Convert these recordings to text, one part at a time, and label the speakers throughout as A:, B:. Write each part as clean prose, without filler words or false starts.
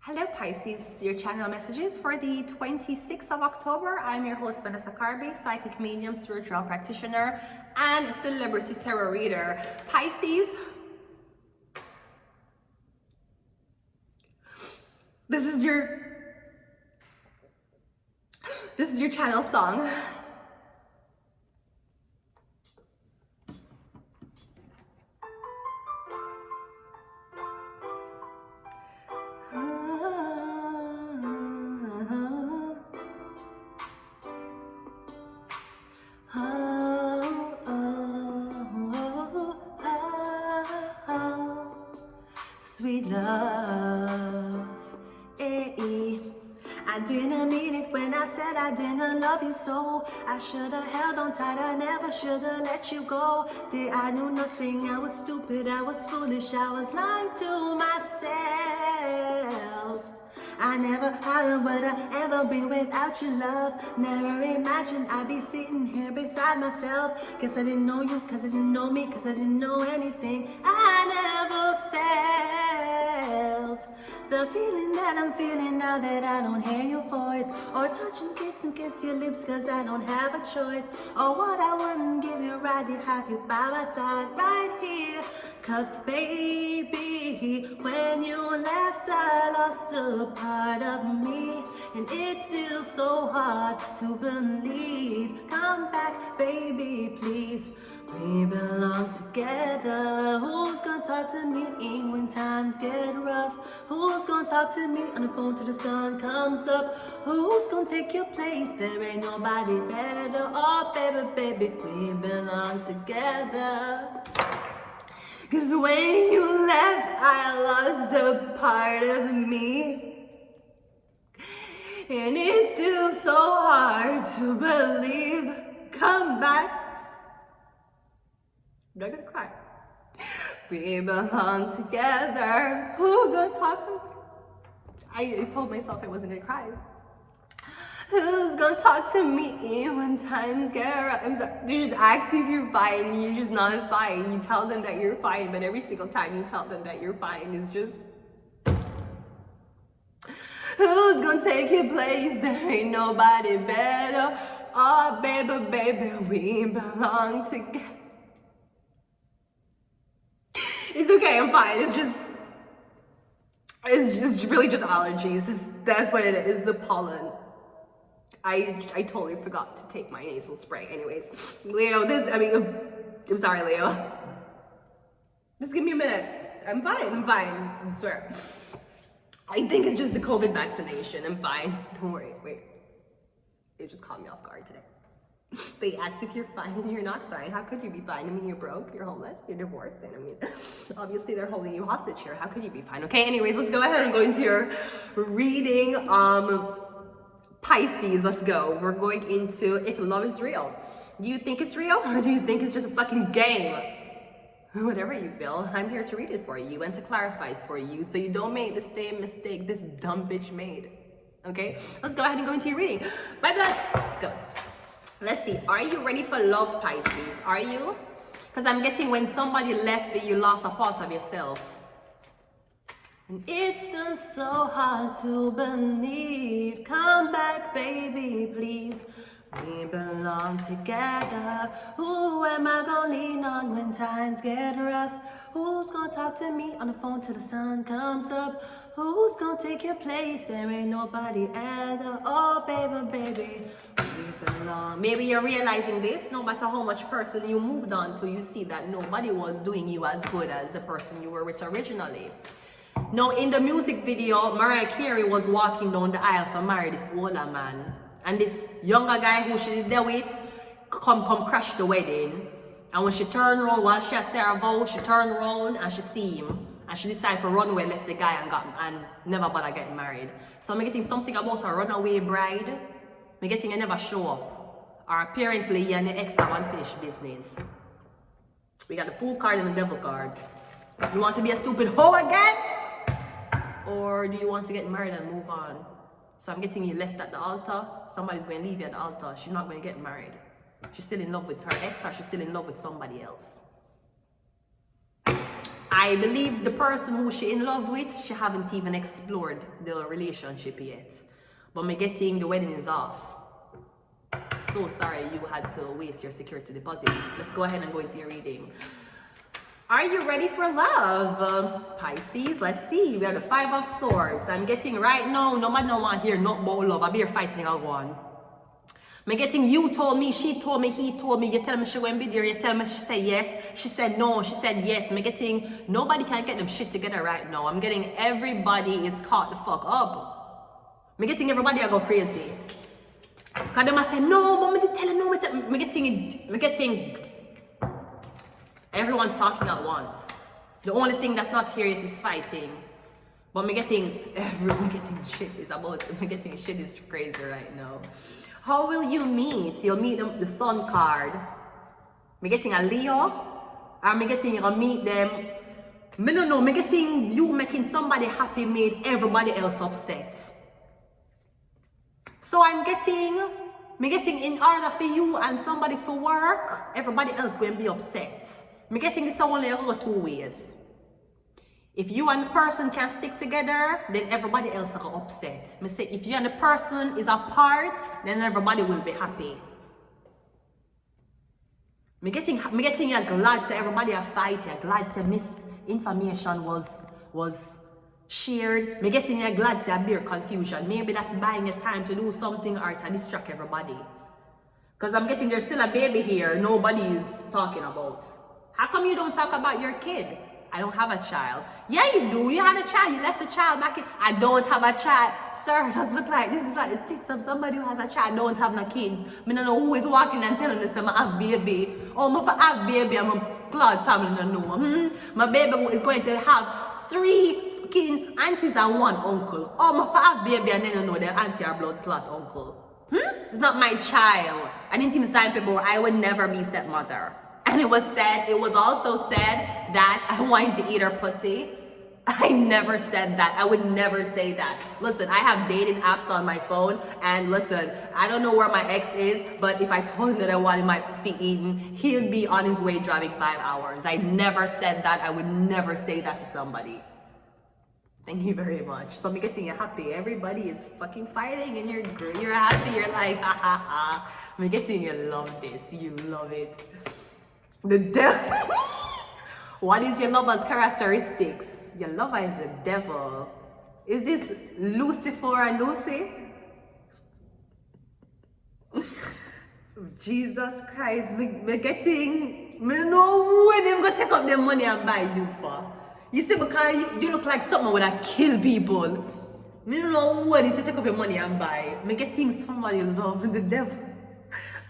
A: Hello Pisces, this is your channel messages for the 26th of October. I'm your host Vanessa Carby, psychic medium, spiritual practitioner, and celebrity tarot reader. Pisces, this is your channel song. Sweet love, I didn't mean it when I said I didn't love you so. I should have held on tight, I never should have let you go. Dear, I knew nothing, I was stupid, I was foolish, I was lying to myself. I never would I ever be without your love. Never imagined I'd be sitting here beside myself. Guess I didn't know you, cause I didn't know me, cause I didn't know anything. I never felt the feeling that I'm feeling now that I don't hear your voice, or touch and kiss your lips cause I don't have a choice. Or what I wouldn't give you right to have you by my side right here. Cause baby, when you left I lost a part of me, and it's still so hard to believe. Come back baby please, we belong together. Who's gonna talk to me when times get rough? Who's gonna talk to me on the phone till the sun comes up? Who's gonna take your place? There ain't nobody better. Oh baby, we belong together. Cause when you left, I lost a part of me, and it's still so hard to believe. Come back. I'm not gonna cry. We belong together. Who gonna talk to me? I told myself I wasn't gonna cry. Who's gonna talk to me when times get rough? I'm sorry. They just ask you if you're fine and you're just not fine. You tell them that you're fine, but every single time you tell them that you're fine is just... Who's gonna take your place? There ain't nobody better. Oh baby, we belong together. It's okay, I'm fine. It's just really just allergies. That's what it is, the pollen. I totally forgot to take my nasal spray. Anyways, Leo, I'm sorry, Leo. Just give me a minute. I'm fine, I swear. I think it's just the COVID vaccination. I'm fine. Don't worry, wait. It just caught me off guard today. They ask if you're fine and you're not fine. How could you be fine? I mean, you're broke, you're homeless, you're divorced, and I mean, obviously they're holding you hostage here. How could you be fine? Okay, anyways, let's go ahead and go into your reading. Pisces, let's go. We're going into if love is real. Do you think it's real, or do you think it's just a fucking game? Whatever you feel, I'm here to read it for you and to clarify it for you so you don't make the same mistake this dumb bitch made. Okay, let's go ahead and go into your reading. Bye, let's go. Let's see, are you ready for love, Pisces? Are you? Because I'm getting when somebody left that you lost a part of yourself. And it's just so hard to believe. Come back, baby, please. We belong together. Who am I gonna lean on when times get rough? Who's gonna talk to me on the phone till the sun comes up? Who's gonna take your place? There ain't nobody other. Oh, baby, we belong. Maybe you're realizing this. No matter how much person you moved on to, you see that nobody was doing you as good as the person you were with originally. Now, in the music video, Mariah Carey was walking down the aisle to marry this older man. And this younger guy who she did there with, come crash the wedding. And when she turned around, while she had Sarah vow, she turned around and she see him. And she decided to run away, left the guy and never bother getting married. So I'm getting something about a runaway bride. I'm getting a never show up. Or apparently, he and the ex have unfinished business. We got the fool card and the devil card. You want to be a stupid hoe again? Or do you want to get married and move on? So I'm getting you left at the altar. Somebody's going to leave you at the altar. She's not going to get married. She's still in love with her ex, or she's still in love with somebody else. I believe the person who she in love with, she haven't even explored the relationship yet. But me getting the wedding is off. So sorry you had to waste your security deposit. Let's go ahead and go into your reading. Are you ready for love? Pisces, let's see. We have the 5 of Swords. I'm getting right now, no man no one here, not about love. I'll be here fighting a one. I'm getting you told me, she told me, he told me. You tell me she won't be there. You tell me she said yes. She said no. She said yes. I'm getting nobody can get them shit together right now. I'm getting everybody is caught the fuck up. I'm getting everybody I go crazy. Cause them I say no, but me just tell her no. I'm getting everyone's talking at once. The only thing that's not here yet is fighting. But me getting shit is crazy right now. How will you meet? You'll meet them, the Sun card. Me getting a Leo, or me getting you meet them. Me don't know. Me getting you making somebody happy made everybody else upset. So I'm getting in order for you and somebody for work, everybody else going to be upset. Me getting this only go 2 ways. If you and the person can stick together, then everybody else will upset. Me say if you and the person is apart, then everybody will be happy. Me getting you glad say everybody are fighting. Glad say misinformation was shared. Me getting you glad say a bare confusion. Maybe that's buying you time to do something or to distract everybody. Because I'm getting there's still a baby here nobody is talking about. How come you don't talk about your kid? I don't have a child. Yeah, you do. You had a child. You left a child back in. I don't have a child. Sir, it does look like this is like the tits of somebody who has a child. Don't have no kids. I don't know who is walking and telling us I have baby. Oh, if I have baby, I'm a blood family. No, no. My baby is going to have 3 fucking aunties and 1 uncle. Oh, if I have baby and then you know the auntie or blood clot uncle. It's not my child. I didn't even sign paperwork. I would never be stepmother. And it was also said that I wanted to eat her pussy. I never said that. I would never say that. Listen, I have dating apps on my phone. And listen, I don't know where my ex is. But if I told him that I wanted my pussy eaten, he'd be on his way driving 5 hours. I never said that. I would never say that to somebody. Thank you very much. So I'm getting you happy. Everybody is fucking fighting and you're happy. You're like, ha ha ha. I'm getting you love this. You love it. The devil. What is your lover's characteristics? Your lover is a devil. Is this Lucifer and Lucy? Jesus Christ. We're getting. Me know where them gonna take up their money and buy you for. You see, because you look like something would have kill people. Me don't know what is to take up your money and buy. Me getting somebody love the devil.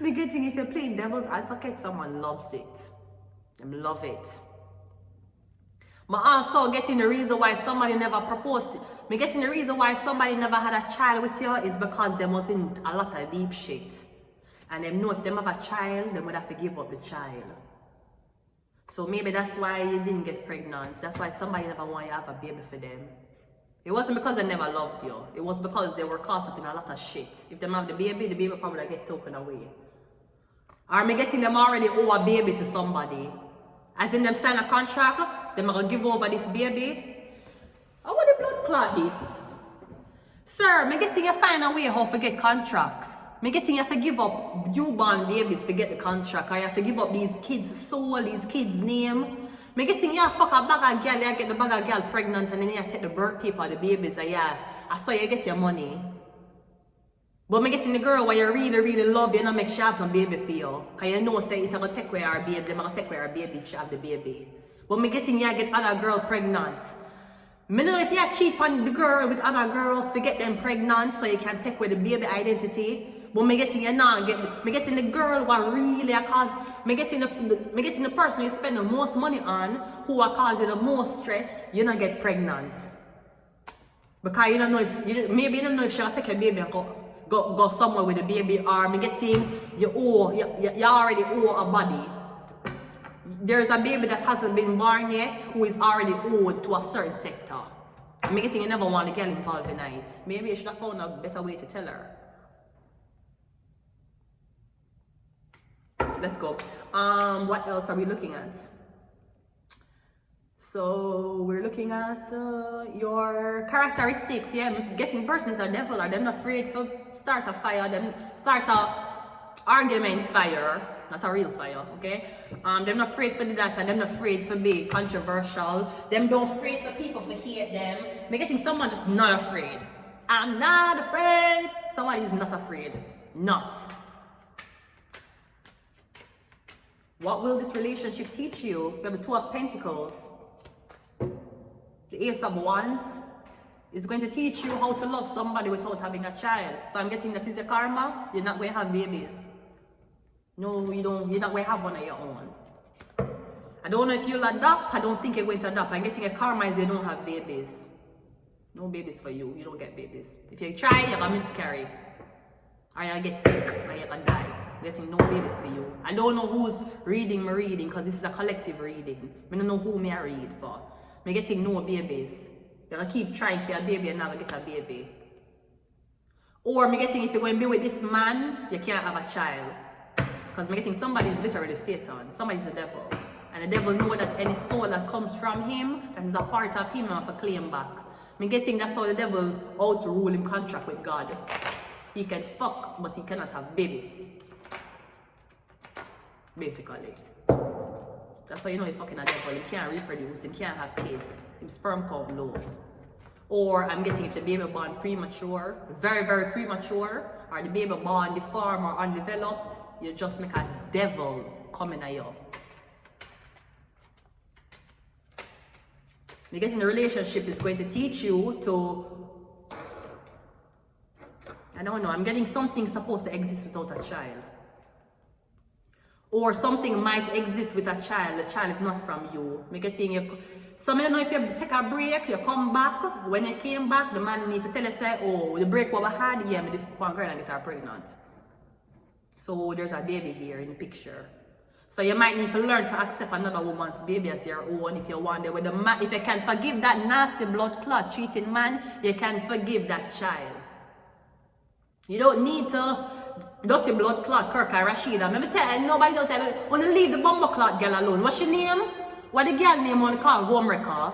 A: Me getting if you're playing devil's advocate, someone loves it. Them love it. Me also getting the reason why somebody never proposed. Me getting the reason why somebody never had a child with you is because them was in a lot of deep shit. And them know if them have a child, they would have to give up the child. So maybe that's why you didn't get pregnant. That's why somebody never wanted to have a baby for them. It wasn't because they never loved you. It was because they were caught up in a lot of shit. If they have the baby probably get taken away. Or me getting them already owe a baby to somebody. As in them sign a contract, them are gonna give over this baby. I want the blood clot this. Sir, me getting you find a way how to get contracts. Me getting you have to give up newborn babies to get the contract. Or you have to give up these kids' soul, these kids' name. Me getting you fuck a bag of girl, you get the bag of girl pregnant and then you take the birth paper of the babies and yeah, I saw you get your money. But me getting the girl where you really, really love you, not make sure have no baby for you. Cause you know say it's gonna take away our baby, they're gonna take away our baby if she have the baby. But me getting you get other girl pregnant. Me know if you cheat on the girl with other girls to get them pregnant so you can take away the baby identity. But me getting you now me getting the girl what really cause me getting the person you spend the most money on who are causing the most stress, you not get pregnant. Because you don't know if maybe you don't know if she'll take a baby and go somewhere with the baby, or me getting you already owe a body. There's a baby that hasn't been born yet who is already owed to a certain sector. Me getting you never want to get involved in it. Maybe you should have found a better way to tell her. Let's go. What else are we looking at? So we're looking at your characteristics. Yeah, getting persons a devil. Are them not afraid to start a fire? Them start a argument fire, not a real fire. Okay. Them not afraid for that, and them not afraid for be controversial. Them don't afraid for people to hate them. Me getting someone just not afraid. I'm not afraid. Someone is not afraid. Not. What will this relationship teach you? We have the Two of Pentacles. The Ace of Wands is going to teach you how to love somebody without having a child. So I'm getting that is a karma. You're not going to have babies. No, you don't. You're not going to have one of your own. I don't know if you'll adopt. I don't think you're going to adopt. I'm getting a karma is you don't have babies. No babies for you. You don't get babies. If you try, you're going to miscarry. Or you'll get sick. Or you're going to die. I'm getting no babies for you. I don't know who's reading my reading because this is a collective reading. I don't know who me I read for. I'm getting no babies. You're going to keep trying for a baby and never get a baby. Or I'm getting if you're going to be with this man, you can't have a child. Because I'm getting somebody is literally Satan. Somebody's the devil. And the devil knows that any soul that comes from him, that is a part of him, have to claim back. I'm getting that's how the devil out to rule him contract with God. He can fuck, but he cannot have babies. Basically. That's why you know he's fucking a devil. He can't reproduce, he can't have kids. His sperm count low. Or I'm getting if the baby born premature, very, very premature, or the baby born deformed or undeveloped, you just make a devil coming at you. You get in a relationship is going to teach you to, I don't know, I'm getting something supposed to exist without a child. Or something might exist with a child, the child is not from you. I'm getting you. So I don't know if you take a break, you come back. When you came back, the man needs to tell you, say, oh, the break what we had, yeah, me the one girl and get her pregnant. So there's a baby here in the picture. So you might need to learn to accept another woman's baby as your own if you want it. With the man, if you can forgive that nasty blood clot cheating man, you can forgive that child. You don't need to dirty blood clot Kirk and Rashida. Let me tell you, nobody don't tell me. When you leave the bumbo clot girl alone, what's your name? What the girl name on the call? Homewrecker.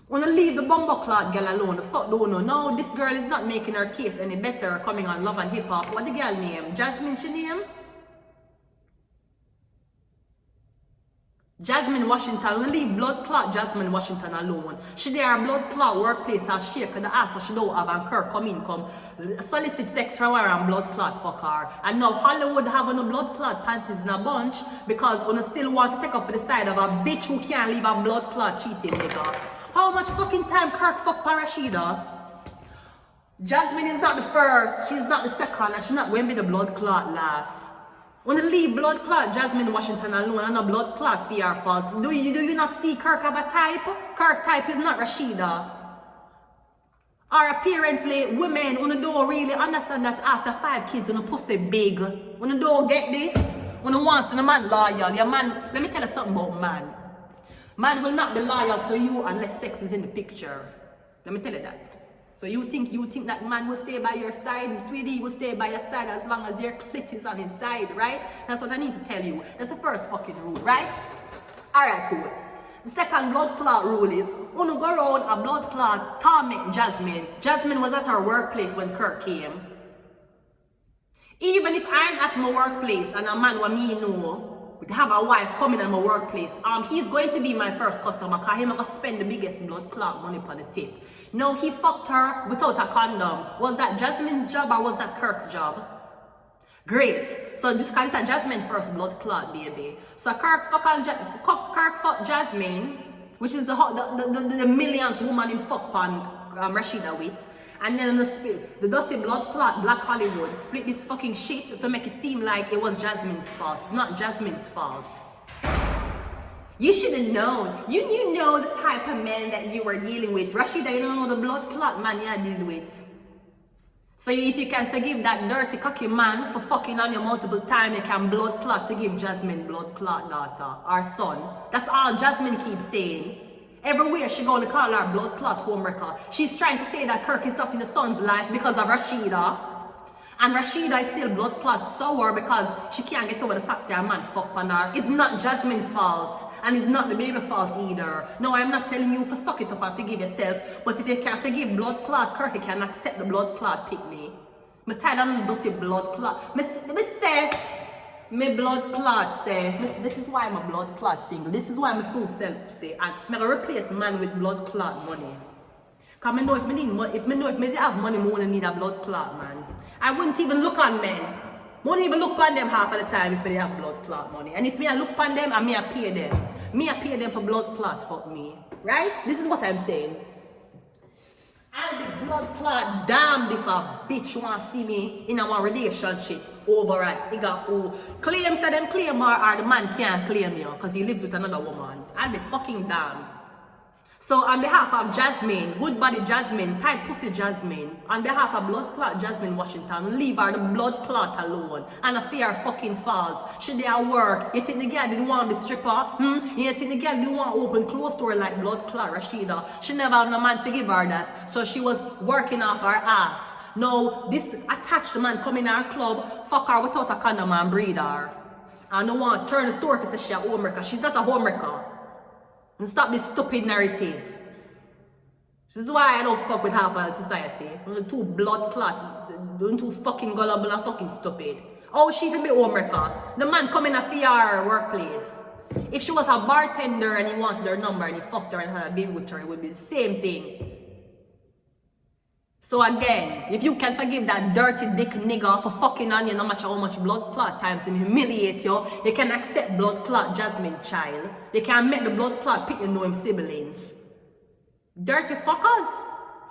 A: When you leave the bumbo clot girl alone, the fuck don't know. No, this girl is not making her case any better coming on Love and Hip Hop. What the girl name? Jasmine, she name? Jasmine Washington, we leave blood clot Jasmine Washington alone. She there a blood clot workplace and shake the ass what she don't have and Kirk come in, come solicit sex from her and blood clot fuck her. And now Hollywood having a blood clot panties in a bunch because one still want to take up for the side of a bitch who can't leave a blood clot cheating nigga. How much fucking time Kirk fuck Parashida? Jasmine is not the first, she's not the second, and she's not going to be the blood clot last. When you leave blood clot Jasmine Washington alone and a blood clot for your fault, do you not see Kirk have a type? Kirk type is not Rashida. Or apparently women who don't really understand that after 5 kids when you pussy big, when you don't get this, when you want to man loyal, your man, let me tell you something about man. Man will not be loyal to you unless sex is in the picture. Let me tell you that. So you think that man will stay by your side, sweetie will stay by your side as long as your clit is on his side, right? That's what I need to tell you. That's the first fucking rule, right? Alright, cool. The second blood clot rule is, when you go around a blood clot, torment Jasmine. Jasmine was at her workplace when Kirk came. Even if I'm at my workplace and a man what me know, have a wife coming in my workplace, he's going to be my first customer because he's going to spend the biggest blood clot money on the tip. No, he fucked her without a condom. Was that Jasmine's job or was that Kirk's job? Great. So this is Jasmine's first blood clot, baby. So Kirk fucked Jasmine, which is the millionth woman in fuck on Rashida with. And then the dirty blood clot Black Hollywood split this fucking shit to make it seem like it was Jasmine's fault. It's not Jasmine's fault. You should have known. You know the type of man that you were dealing with. Rashida, you don't know the blood clot man you're dealing with. So if you can forgive that dirty cocky man for fucking on you multiple times, you can blood clot forgive Jasmine blood clot daughter or son. That's all Jasmine keeps saying. Everywhere she gonna call her blood clot homewrecker. She's trying to say that Kirk is not in the son's life because of Rashida. And Rashida is still blood clot sour because she can't get over the fact that her man fucked on her. It's not Jasmine's fault. And it's not the baby fault either. No, I'm not telling you to suck it up and forgive yourself. But if you can't forgive blood clot, Kirk, you can accept the blood clot pick me. Me tired of dirty blood clot. Me say, me blood clot say, this is why I'm a blood clot single. This is why I'm so self say. And I'm going to replace man with blood clot money. Because I know if I need money, if I have money, I won't need a blood clot, man. I wouldn't even look on men. I won't even look on them half of the time if they have blood clot money. And if me I look on them, I may pay them. Me I pay them for blood clot, fuck me. Right? This is what I'm saying. I'll be blood clot damned if a bitch want to see me in a relationship over at who claims that them claim or the man can't claim you because he lives with another woman. I'll be fucking damned. So on behalf of Jasmine, good body Jasmine, tight pussy Jasmine, on behalf of blood clot Jasmine Washington, leave her the blood clot alone and a fear fucking fault. She did her work. You think the girl didn't want to be stripper? You think the girl didn't want to open clothes store like blood clot Rashida? She never had no man to give her that. So she was working off her ass. No, this attached man come in her club, fuck her without a condom and breed her. And no one turn the store for say she's a homewrecker. She's not a homewrecker. And stop this stupid narrative. This is why I don't fuck with half of society. You're too blood clot. You're too fucking gullible and fucking stupid. Oh, she can be homewrecker. The man come in a fear workplace. If she was a bartender and he wanted her number and he fucked her and had a baby with her, it would be the same thing. So again, if you can forgive that dirty dick nigga for fucking on you no matter how much blood clot times him humiliate you, you can accept blood clot Jasmine child. You can make the blood clot pick you know him siblings. Dirty fuckers.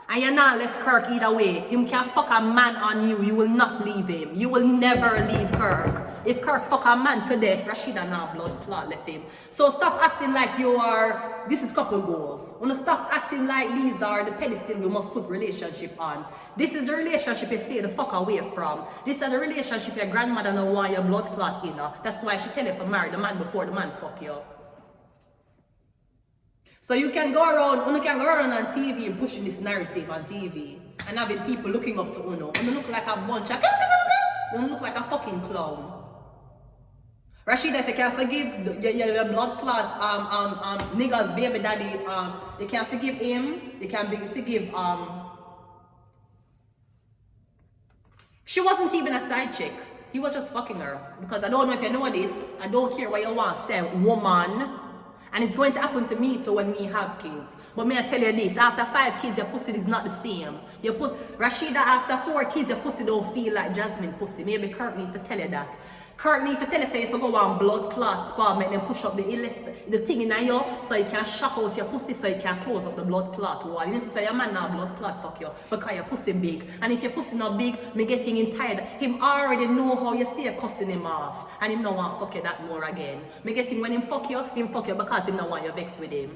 A: And you're not left Kirk either way. Him can fuck a man on you, you will not leave him. You will never leave Kirk. If Kirk fuck a man today, Rashida now blood clot left him. So stop acting like you are, this is couple goals. Wanna stop acting like these are the pedestal we must put relationship on. This is the relationship you stay the fuck away from. This is the relationship your grandmother don't want your blood clot in. That's why she tell you to marry the man before the man fuck you. So you can go around on TV and pushing this narrative on TV and having people looking up to Uno. You look like a bunch of you look like a fucking clown. Rashida, if you can forgive your blood clot nigga's baby daddy, you can forgive him, you can forgive she wasn't even a side chick. He was just fucking her. Because I don't know if you know this, I don't care what you want to say, woman. And it's going to happen to me too when me have kids. But may I tell you this, after 5 kids, your pussy is not the same. Your pussy, Rashida, after 4 kids, your pussy don't feel like Jasmine pussy. Maybe Kirk needs to tell you that. Kirk needs to tell you, say, if you go on blood clot spa, make them push up the thing in you so you can shock out your pussy so you can close up the blood clot wall. You need to say, your man now blood clot fuck you because your pussy big. And if your pussy not big, me getting in tired. Him already know how you stay cussing him off. And him not want fuck you that more again. Me getting when him fuck you because him not want you vex with him.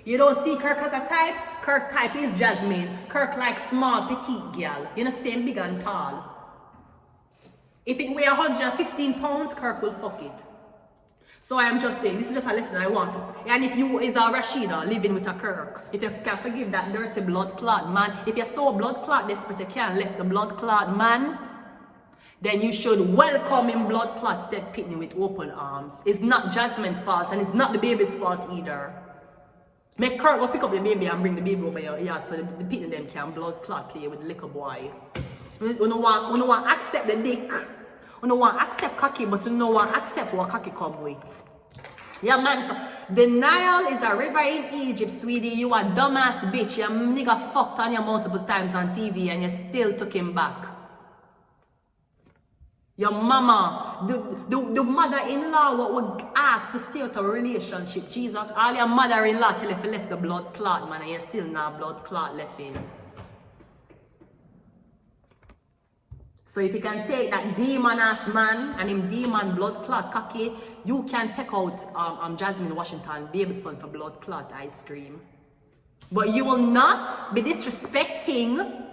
A: You don't see Kirk as a type? Kirk type is Jasmine. Kirk like small, petite girl. You know, same big and tall. If it weighs 115 pounds, Kirk will fuck it. So I am just saying, this is just a lesson I want. And if you is a Rashida living with a Kirk, if you can forgive that dirty blood clot man, if you're so blood clot desperate you can't left the blood clot man, then you should welcome him blood clot step pitney with open arms. It's not Jasmine's fault and it's not the baby's fault either. Make Kirk go pick up the baby and bring the baby over your yard so the pitney them can blood clot play with the little boy. You don't want to accept the dick. You don't want to accept cocky, but you don't want to accept what cocky come with. Yeah, man. The Nile is a river in Egypt, sweetie. You a dumbass bitch. Your nigga fucked on you multiple times on TV and you still took him back. Your mama, the mother-in-law what would ask to stay out of a relationship. Jesus, all your mother-in-law tell you if you left the blood clot, man, and you still not blood clot left in. So if you can take that demon ass man and him demon blood clot cocky, you can take out Jasmine Washington baby son for blood clot ice cream. But you will not be disrespecting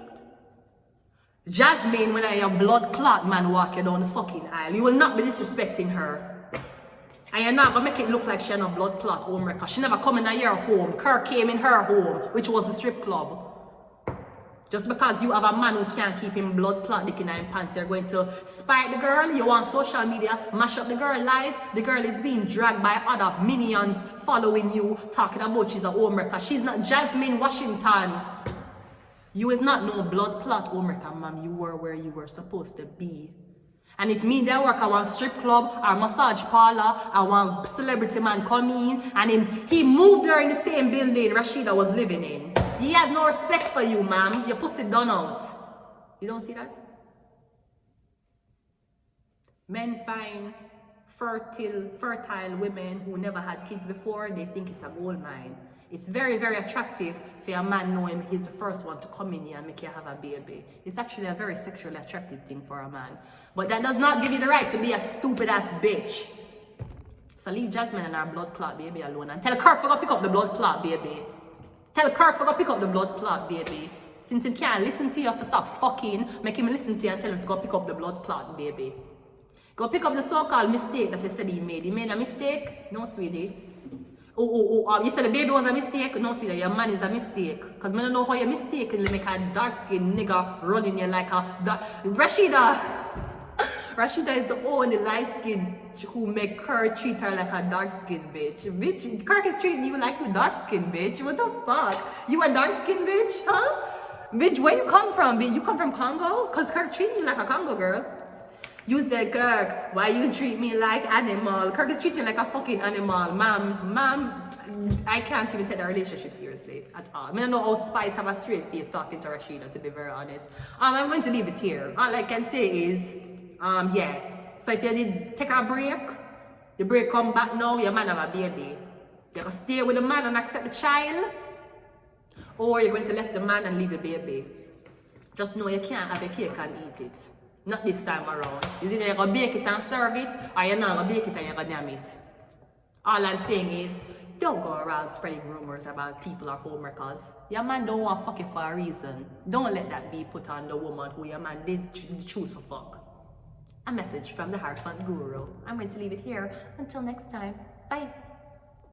A: Jasmine when your blood clot man walk you down the fucking aisle. You will not be disrespecting her. And you're not gonna make it look like she's not blood clot homewrecker. She never come in your home. Kirk came in her home, which was the strip club. Just because you have a man who can't keep him blood clot dick in his pants, you're going to spite the girl. You want social media, mash up the girl live. The girl is being dragged by other minions following you, talking about she's a homewrecker. She's not Jasmine Washington. You is not no blood clot homewrecker, ma'am. You were where you were supposed to be. And if me there work, I want strip club or massage parlor, I want celebrity man come in, and he moved her in the same building Rashida was living in. He has no respect for you, ma'am. Your pussy done out. You don't see that? Men find fertile women who never had kids before. They think it's a gold mine. It's very, very attractive for a man knowing he's the first one to come in here and make you have a baby. It's actually a very sexually attractive thing for a man. But that does not give you the right to be a stupid ass bitch. So leave Jasmine and her blood clot baby alone and tell Kirk to go pick up the blood clot baby. Tell Kirk to go pick up the blood clot baby. Since he can't listen to you, you have to stop fucking, make him listen to you and tell him to go pick up the blood clot baby. Go pick up the so-called mistake that he said he made. He made a mistake? No, sweetie. You said the baby was a mistake? No, sweetie, your man is a mistake. Because I don't know how you're mistaken to make a dark-skinned nigga running you like a... Rashida is the only light-skinned who make Kirk treat her like a dark-skinned bitch. Bitch, Kirk is treating you like you dark-skinned bitch. What the fuck? You a dark-skinned bitch, huh? Bitch, where you come from, bitch? You come from Congo? Because Kirk treating you like a Congo girl. You said, Kirk, why you treat me like animal? Kirk is treating like a fucking animal. Ma'am, I can't even take the relationship seriously at all. I don't know how Spice have a straight face talking to Rashida, to be very honest. I'm going to leave it here. All I can say is, yeah. So if you did take a break, the break come back now, your man have a baby. You can stay with the man and accept the child, or you're going to left the man and leave the baby. Just know you can't have a cake and eat it. Not this time around. Is either you're going to bake it and serve it, or you're not going to bake it and you're going to damn it. All I'm saying is, don't go around spreading rumors about people are homewreckers. Your man don't want fucking for a reason. Don't let that be put on the woman who your man did choose for fuck. A message from the Heart Fund Guru. I'm going to leave it here. Until next time. Bye.